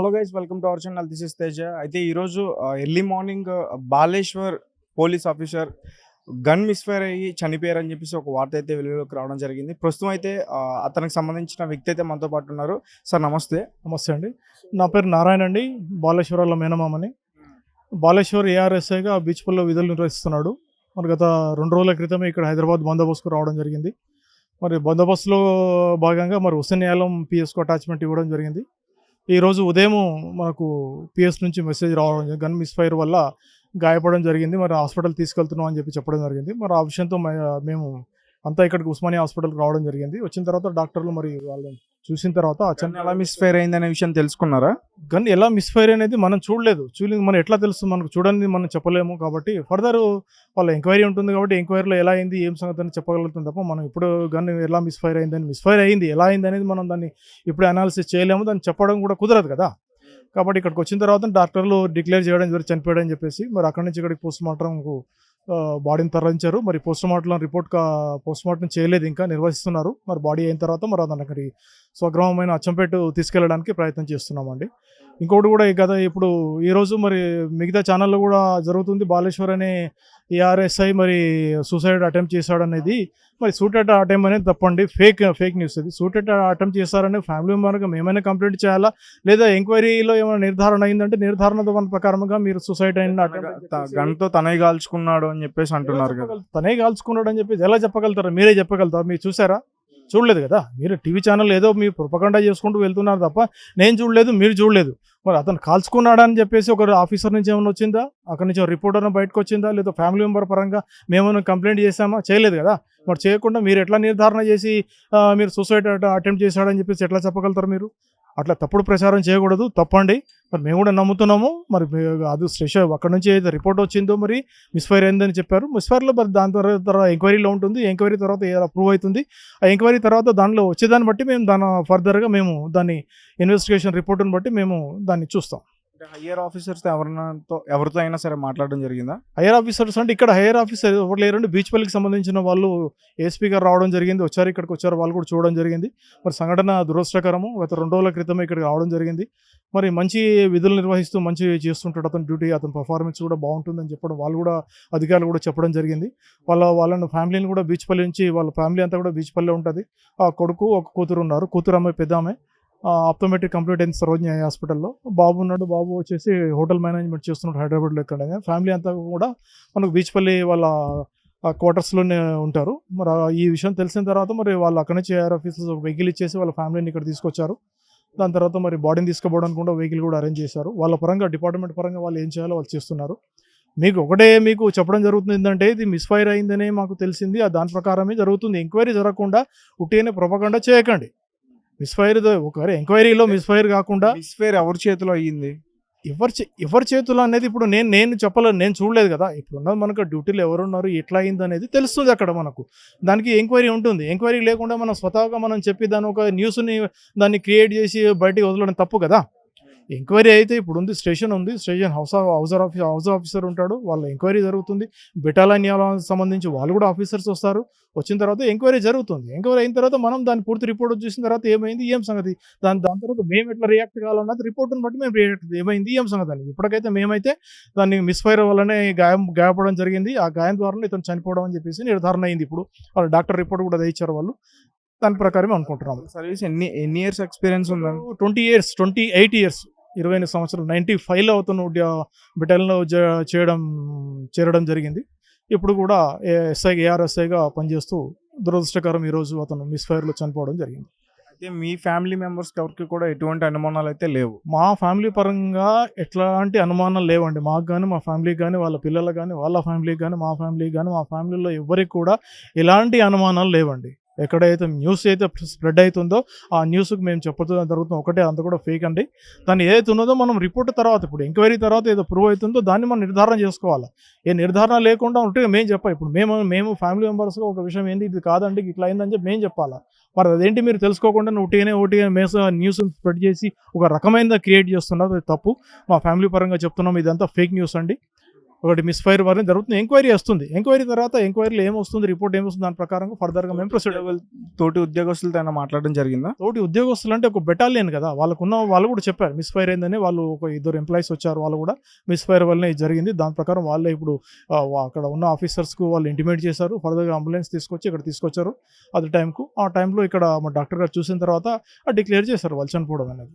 Hello guys, welcome to our channel. This is Teja. అయితే ఈరోజు early morning Baleshwar police officer gun misfire అయ్యి చనిపోయారని చెప్పేసి ఒక వార్త అయితే వెలుగులోకి రావడం జరిగింది. ప్రస్తుతం అయితే అతనికి సంబంధించిన వ్యక్తి అయితే మనతో పాటు ఉన్నారు. సార్ నమస్తే. నమస్తే అండి. నా పేరు నారాయణ అండి. బాలేశ్వరాల మేనమామని. బాలేశ్వర్ ఏఆర్ఎస్ఐగా బీచ్పల్లో విధులు నిర్వహిస్తున్నాడు. మరి గత 2 రోజుల క్రితమే ఇక్కడ హైదరాబాద్ బందోబస్తుకు రావడం జరిగింది. మరి బందోబస్తులో భాగంగా మరి హుస్సేన్ యాలం పిఎస్కు అటాచ్మెంట్ ఇవ్వడం జరిగింది. ఈరోజు ఉదయం మనకు పిఎస్ నుంచి మెసేజ్ రావడం జరిగింది, గన్ మిస్ఫైర్ వల్ల గాయపడడం జరిగింది, మరి హాస్పిటల్ తీసుకెళ్తున్నాం అని చెప్పడం జరిగింది. మరి ఆ విషయంతో మేము అంతా ఇక్కడికి ఉస్మానియా హాస్పిటల్కి రావడం జరిగింది. వచ్చిన తర్వాత డాక్టర్లు మరి వాళ్ళని చూసిన తర్వాత ఎలా మిస్ఫైర్ అయిందనే విషయం తెలుసుకున్నారా? గన్ ఎలా మిస్ఫైర్ అనేది మనం చూడలేదు. మనం ఎట్లా తెలుస్తుంది? మనకు చూడండి, మనం చెప్పలేము. కాబట్టి ఫర్దర్ వాళ్ళ ఎంక్వైరీ ఉంటుంది. కాబట్టి ఎంక్వైరీలో ఎలా అయింది, ఏం సంగతి అని చెప్పగలుగుతుంది తప్ప మనం ఇప్పుడు గన్ ఎలా మిస్ఫైర్ అయింది ఎలా అయింది అనేది మనం దాన్ని ఇప్పుడు అనాలిసిస్ చేయలేము. దాన్ని చెప్పడం కూడా కుదరదు కదా. కాబట్టి ఇక్కడికి వచ్చిన తర్వాత డాక్టర్లు డిక్లేర్ చేయడం జరిగి చనిపోయాడని చెప్పేసి మరి అక్కడి నుంచి ఇక్కడికి పోస్ట్ మార్టంకు బాడీని తరలించారు. మరి పోస్ట్ మార్టం చేయలేదు, ఇంకా నిర్వహిస్తున్నారు. మరి బాడీ అయిన తర్వాత మరి అక్కడి స్వగ్రామమైన అచ్చంపేట తీసుకెళ్ళడానికి ప్రయత్నం చేస్తున్నామండి. ఇంకొకటి కూడా ఇప్పుడు ఈరోజు మరి మిగతా ఛానల్లో కూడా జరుగుతుంది. బాలేశ్వర్ అనే ఏఆర్ఎస్ఐ మరి సూసైడ్ అటెంప్ట్ చేశాడనేది మరి సూసైడ్ అటెంప్ట్ అనేది తప్పండి, ఫేక్ న్యూస్ ఇది. సూసైడ్ అటెంప్ట్ చేశారని ఫ్యామిలీ మెంబర్గా మేమైనా కంప్లైంట్ చేయాలా, లేదా ఎంక్వైరీలో ఏమైనా నిర్ధారణ అయిందంటే నిర్ధారణ ప్రకారంగా మీరు సూసైడ్ అయిన గన్తో తనే కాల్చుకున్నాడు అని చెప్పేసి అంటున్నారు కదా. తనే కాల్చుకున్నాడు అని చెప్పేసి ఎలా చెప్పగలుగుతారు? మీరే చెప్పగలుగుతారు. మీరు చూసారా? చూడలేదు కదా. మీరు టీవీ ఛానల్ ఏదో మీరు ప్రొపగండా చేసుకుంటూ వెళ్తున్నారు తప్ప నేను చూడలేదు, మీరు చూడలేదు. మరి అతను కాల్చుకున్నాడని చెప్పేసి ఒక ఆఫీసర్ నుంచి ఏమైనా వచ్చిందా? అక్కడి నుంచి రిపోర్టర్ బయటకు వచ్చిందా? లేదా ఫ్యామిలీ మెంబర్ పరంగా మేమైనా కంప్లైంట్ చేసామా? చేయలేదు కదా. మరి చేయకుండా మీరు ఎట్లా నిర్ధారణ చేసి మీరు సూసైడ్ అటెంప్ట్ చేశాడని చెప్పేసి ఎట్లా చెప్పగలుగుతారు? మీరు అట్లా తప్పుడు ప్రచారం చేయకూడదు, తప్పండి. మరి మేము కూడా నమ్ముతున్నాము. మరి అది స్టేషన్ అక్కడ నుంచి ఏదైతే రిపోర్ట్ వచ్చిందో మరి మిస్ఫైర్ అయిందని చెప్పారు. మిస్ఫైర్లో మరి దాని తర్వాత ఎంక్వైరీలో ఉంటుంది. ఎంక్వైరీ తర్వాత ప్రూవ్ అవుతుంది. ఆ ఎంక్వైరీ తర్వాత దానిలో వచ్చేదాన్ని బట్టి మేము ఫర్దర్గా మేము దాన్ని ఇన్వెస్టిగేషన్ రిపోర్ట్ని బట్టి మేము దాన్ని చూస్తాం. హయ్యర్ ఆఫీసర్స్ ఎవరితో అయినా సరే మాట్లాడడం జరిగిందా? హైయర్ ఆఫీసర్స్ అంటే ఇక్కడ హైయర్ ఆఫీసర్ ఎవరు లేరండి. బీచ్పల్లికి సంబంధించిన వాళ్ళు ఏఎస్పీ గారు రావడం జరిగింది, ఇక్కడికి వచ్చారు, వాళ్ళు కూడా చూడడం జరిగింది. మరి సంఘటన దురదృష్టకరము. గత 2 రోజుల క్రితమే ఇక్కడికి రావడం జరిగింది. మరి మంచి విధులు నిర్వహిస్తూ మంచి చేస్తుంటాడు అతని డ్యూటీ, అతని పర్ఫార్మెన్స్ కూడా బాగుంటుందని చెప్పడం వాళ్ళు కూడా అధికారులు కూడా చెప్పడం జరిగింది. వాళ్ళని ఫ్యామిలీని కూడా బీచ్పల్లి నుంచి వాళ్ళ ఫ్యామిలీ అంతా కూడా బీచ్పల్లి ఉంటుంది. ఆ కొడుకు ఒక కూతురు ఉన్నారు. కూతురు అమ్మాయి పెద్ద ఆమె ఆప్టోమేటిక్ కంప్లీట్ అయింది సరోజిని హాస్పిటల్లో. బాబు ఉన్నాడు. బాబు వచ్చేసి హోటల్ మేనేజ్మెంట్ చేస్తున్నాడు హైదరాబాద్లో. ఇక్కడ ఫ్యామిలీ అంతా కూడా మనకు బీచ్పల్లి వాళ్ళ క్వార్టర్స్లోనే ఉంటారు. మరి ఈ విషయం తెలిసిన తర్వాత మరి వాళ్ళు అక్కడి నుంచి ఏఆర్ ఆఫీసర్స్ వెహికల్ ఇచ్చేసి వాళ్ళ ఫ్యామిలీని ఇక్కడ తీసుకొచ్చారు. దాని తర్వాత మరి బాడీని తీసుకుపోవడానికి కూడా వెహికల్ కూడా అరేంజ్ చేశారు. వాళ్ళ పరంగా డిపార్ట్మెంట్ పరంగా వాళ్ళు ఏం చేయాలో వాళ్ళు చేస్తున్నారు. మీకు చెప్పడం జరుగుతుంది ఏంటంటే ఇది మిస్ఫైర్ అయిందనే మాకు తెలిసింది, దాని ప్రకారమే జరుగుతుంది. ఎంక్వైరీ జరగకుండా ఉట్టిగానే ప్రొపగండా చేయకండి. ఒకవేళ ఎంక్వైరీలో మిస్ఫైర్ కాకుండా మిస్ఫైర్ ఎవరి చేతిలో అయ్యింది, ఎవరి చేతులు అనేది ఇప్పుడు నేను చెప్పలేదు, నేను చూడలేదు కదా. ఇప్పుడు మనకు డ్యూటీలో ఎవరున్నారు, ఎట్లా అయింది అనేది తెలుస్తుంది అక్కడ మనకు. దానికి ఎంక్వైరీ ఉంటుంది. ఎంక్వైరీ లేకుండా మనం స్వతహాగా మనం చెప్పి దాని ఒక న్యూస్ని దాన్ని క్రియేట్ చేసి బయటికి వదలడం తప్పు కదా. ఎంక్వైరీ అయితే ఇప్పుడు ఉంది, స్టేషన్ ఉంది, స్టేషన్ హౌస్ ఆఫీసర్ ఉంటాడు, వాళ్ళ ఎంక్వైరీ జరుగుతుంది. బెటాలియన్ సంబంధించి వాళ్ళు కూడా ఆఫీసర్స్ వస్తారు. వచ్చిన తర్వాత ఎంక్వైరీ జరుగుతుంది. ఎంక్వైరీ అయిన తర్వాత మనం దాని పూర్తి రిపోర్ట్ చూసిన తర్వాత ఏమైంది, ఏం సంగతి, దాని తర్వాత మేము ఎట్లా రియాక్ట్ కావాలన్నది రిపోర్ట్ని బట్టి మేము రియాక్ట్ ఏమైంది, ఏం సంగతి అని. ఇప్పటికైతే మేమైతే దాన్ని మిస్ఫైర్ వల్లనే గాయపడడం జరిగింది. ఆ గాయం ద్వారా ఇతను చనిపోవడం అని చెప్పేసి నిర్ధారణ అయింది. ఇప్పుడు వాళ్ళ డాక్టర్ రిపోర్ట్ కూడా ఇచ్చారు వాళ్ళు. దాని ప్రకారమే అనుకుంటున్నాం. సర్వీస్ ఎన్ని ఇయర్స్ ఎక్స్పీరియన్స్ ఉందా? 28 ఇయర్స్, 28 సంవత్సరాలు. 95లో అతను బెటాలియన్లో చేరడం జరిగింది. ఇప్పుడు కూడా ఏఆర్ఎస్ఐగా పనిచేస్తూ దురదృష్టకరం ఈరోజు అతను మిస్ఫైర్లో చనిపోవడం జరిగింది. అయితే మీ ఫ్యామిలీ మెంబర్స్ ఎవరికి కూడా ఎటువంటి అనుమానాలు అయితే లేవు? మా ఫ్యామిలీ పరంగా ఎట్లాంటి అనుమానాలు లేవండి. మాకు కానీ, మా ఫ్యామిలీకి కానీ, వాళ్ళ పిల్లలకు కానీ, వాళ్ళ ఫ్యామిలీకి కానీ, మా ఫ్యామిలీకి కానీ, మా ఫ్యామిలీలో ఎవరికి కూడా ఎలాంటి అనుమానాలు లేవండి. ఎక్కడైతే న్యూస్ అయితే స్ప్రెడ్ అవుతుందో ఆ న్యూస్కి మేము జరుగుతుంది ఒకటే, అంత కూడా ఫేక్ అండి. దాన్ని ఏదైతే ఉన్నదో మనం రిపోర్ట్ తర్వాత, ఇప్పుడు ఎంక్వైరీ తర్వాత ఏదో ప్రూవ్ అవుతుందో దాన్ని మనం నిర్ధారణ చేసుకోవాలి. ఏ నిర్ధారణ లేకుండా ఉంటే మేము చెప్పాలి. ఇప్పుడు మేము ఫ్యామిలీ మెంబర్స్గా ఒక విషయం ఏంది, ఇది కాదండి ఇట్లా అయిందని చెప్పి మేము చెప్పాలా. మరి అదేంటి మీరు తెలుసుకోకుండా ఒకటిగానే న్యూస్ స్ప్రెడ్ చేసి ఒక రకమైన క్రియేట్ చేస్తున్నారు, అది తప్పు. మా ఫ్యామిలీ పరంగా చెప్తున్నాం, ఇదంతా ఫేక్ న్యూస్ అండి. ఒకటి మిస్‌ఫైర్ వల్ల జరుగుతుంది. ఎంక్వైరీ వస్తుంది. ఎంక్వైరీ తర్వాత ఎంక్వైరీలో ఏమొస్తుంది, రిపోర్ట్ ఏమొస్తుంది దాని ప్రకారంగా ఫర్దర్‌గా మేము ప్రొసీడ్ అవుతాం. తోటి ఉద్యోగస్తులతో ఏమైనా మాట్లాడడం జరిగిందా? తోటి ఉద్యోగస్తులు అంటే ఒక బెటాలియన్ కదా! వాళ్ళు కూడా చెప్పారు. మిస్‌ఫైర్ అయిందని వాళ్ళు ఒక ఇద్దరు ఎంప్లాయీస్ వచ్చారు. వాళ్ళు కూడా మిస్‌ఫైర్ వల్లనే ఇది జరిగింది. దాని ప్రకారం వాళ్ళే ఇప్పుడు అక్కడ ఉన్న ఆఫీసర్స్‌కు వాళ్ళు ఇంటిమేట్ చేశారు. ఫర్దర్‌గా అంబులెన్స్ తీసుకొచ్చి ఇక్కడ తీసుకొచ్చారు. అదే టైంకు. ఆ టైంలో ఇక్కడ మా డాక్టర్ గారు చూసిన తర్వాత డిక్లేర్ చేశారు వాళ్ళు చనిపోవడం అనేది.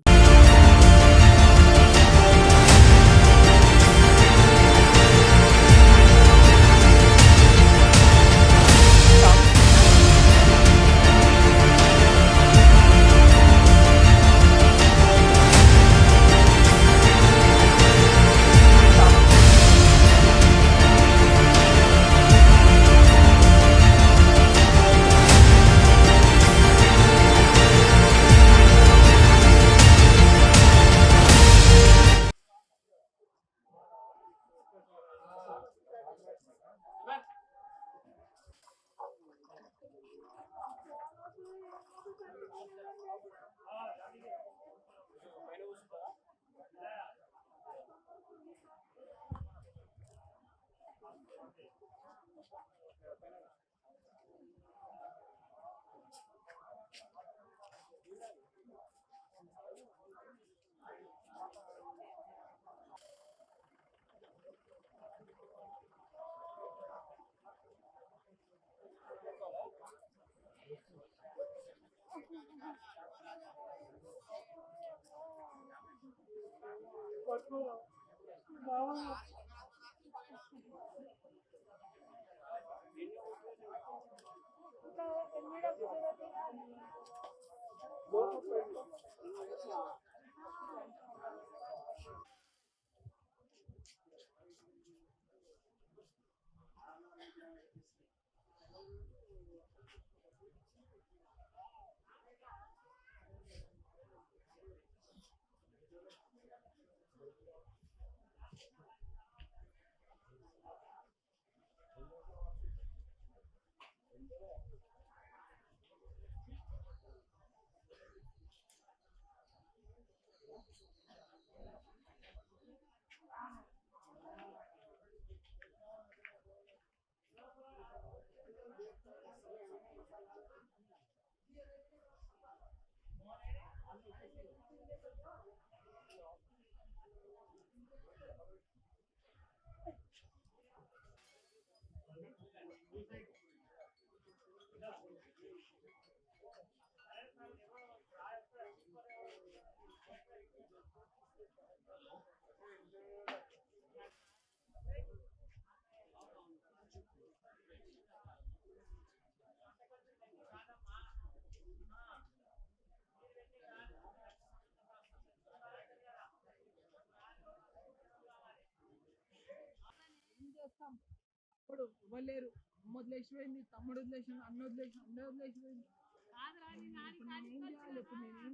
ఏం చేస్తాం ఇప్పుడు ఇవ్వలేరు. అమ్మ వదిలేసిపోయింది, తమ్ముడు వదిలేసిండు, అన్న వదిలేసిండు, అందరూ వదిలేసిపోయింది. ఇప్పుడు నేను ఏం చేయాలి? ఇప్పుడు నేను ఏం